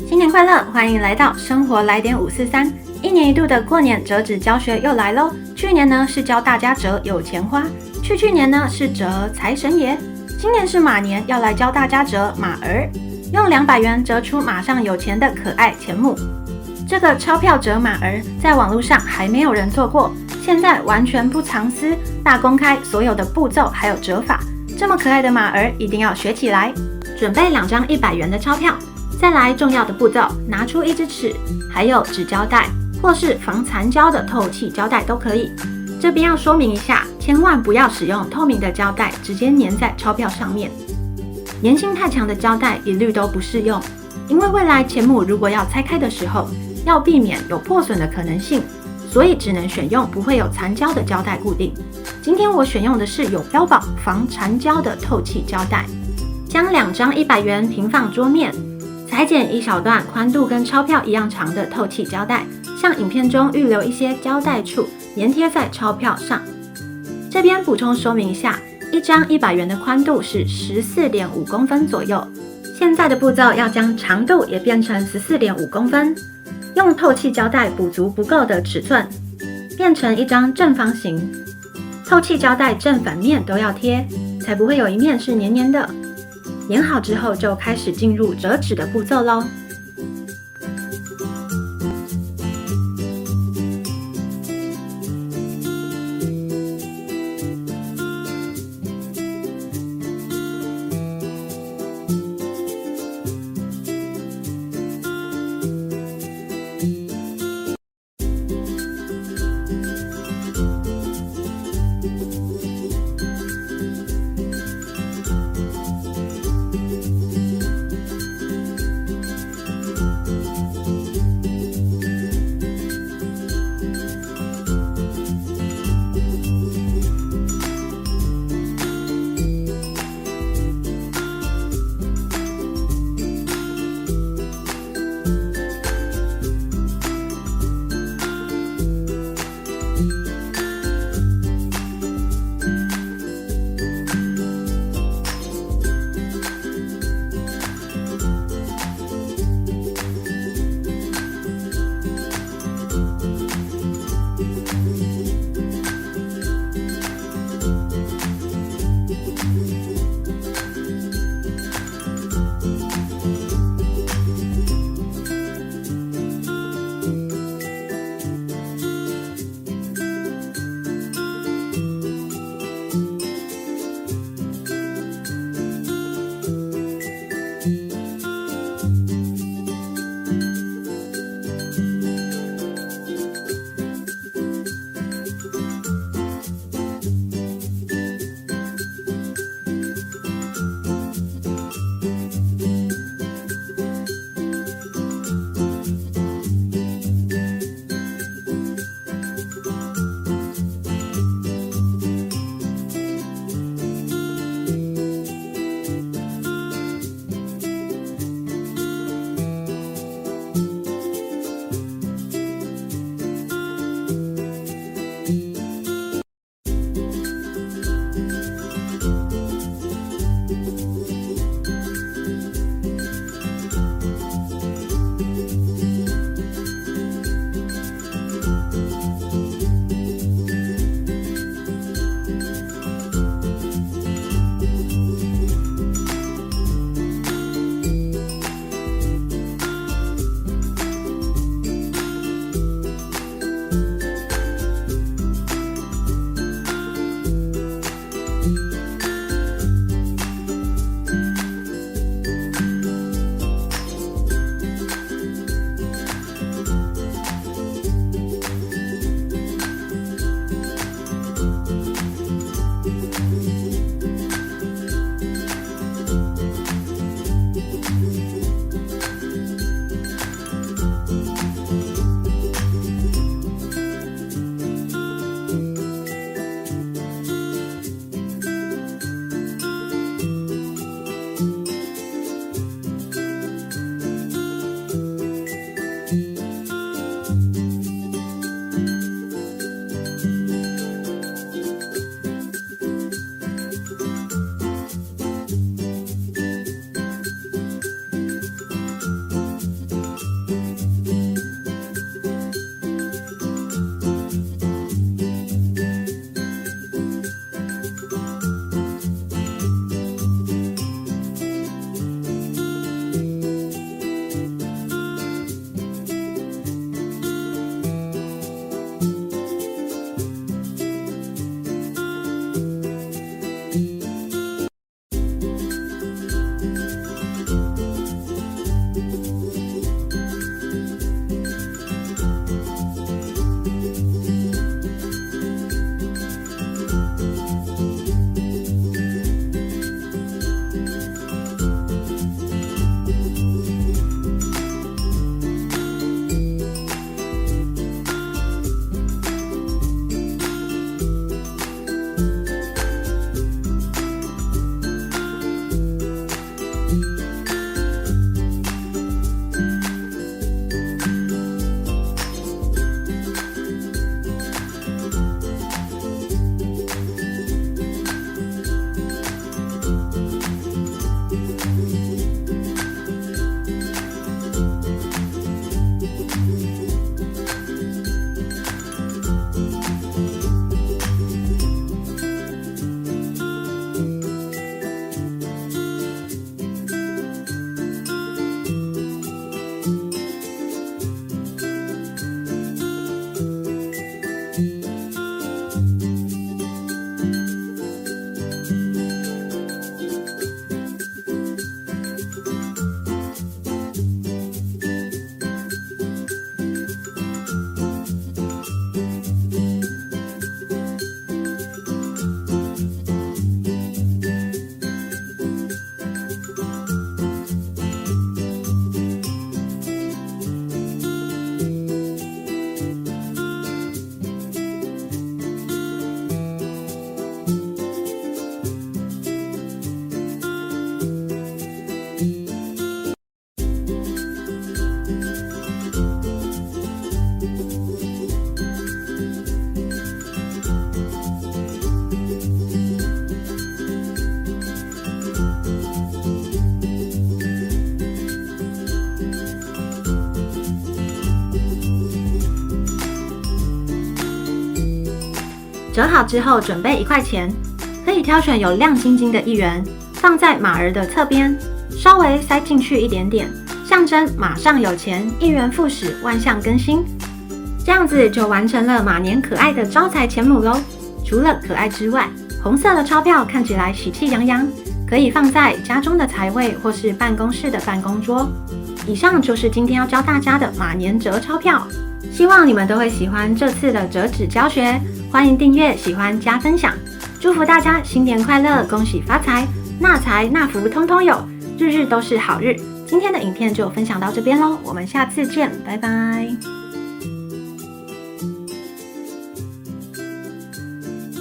新年快樂！歡迎來到生活來點543，一年一度的過年折紙教學又來嘍。去年呢是教大家折有錢花，去年呢是折財神爺，今年是馬年，要來教大家折馬兒，用200元折出馬上有錢的可愛錢母。這個鈔票折馬兒在網絡上還沒有人做過，現在完全不藏私，大公開所有的步驟還有折法。這麼可愛的馬兒一定要學起來。準備2張100元的鈔票，再來重要的步驟，拿出一支尺，還有紙膠帶或是防殘膠的透氣膠帶都可以。這邊要說明一下，千萬不要使用透明的膠帶直接粘在鈔票上面，粘性太強的膠帶一律都不適用，因為未來錢母如果要拆開的時候，要避免有破損的可能性，所以只能選用不會有殘膠的膠帶固定。今天我選用的是有標榜防殘膠的透氣膠帶。將2張100元平放桌面，裁剪一小段寬度跟鈔票一樣長的透氣膠帶，像影片中預留一些膠帶處，粘貼在鈔票上。這邊補充說明一下，一張100元的寬度是14.5公分左右。現在的步驟要將長度也變成14.5公分。用透氣膠帶補足不夠的尺寸，變成一張正方形。透氣膠帶正反面都要貼，才不會有一面是黏黏的。粘好之後，就開始進入折紙的步驟咯。折好之後準備1塊錢，可以挑選有亮晶晶的1元，放在馬兒的側邊，稍微塞進去一點點，象徵馬上有錢，1元復始，萬象更新。這樣子就完成了馬年可愛的招財錢母嘍。除了可愛之外，紅色的鈔票看起來喜氣洋洋，可以放在家中的財位或是辦公室的辦公桌。以上就是今天要教大家的馬年折鈔票，希望你們都會喜歡這次的折紙教學。歡迎訂閱，喜歡加分享，祝福大家新年快樂，恭喜發財，納財納福通通有，日日都是好日。今天的影片就分享到這邊嘍，我們下次見，拜拜。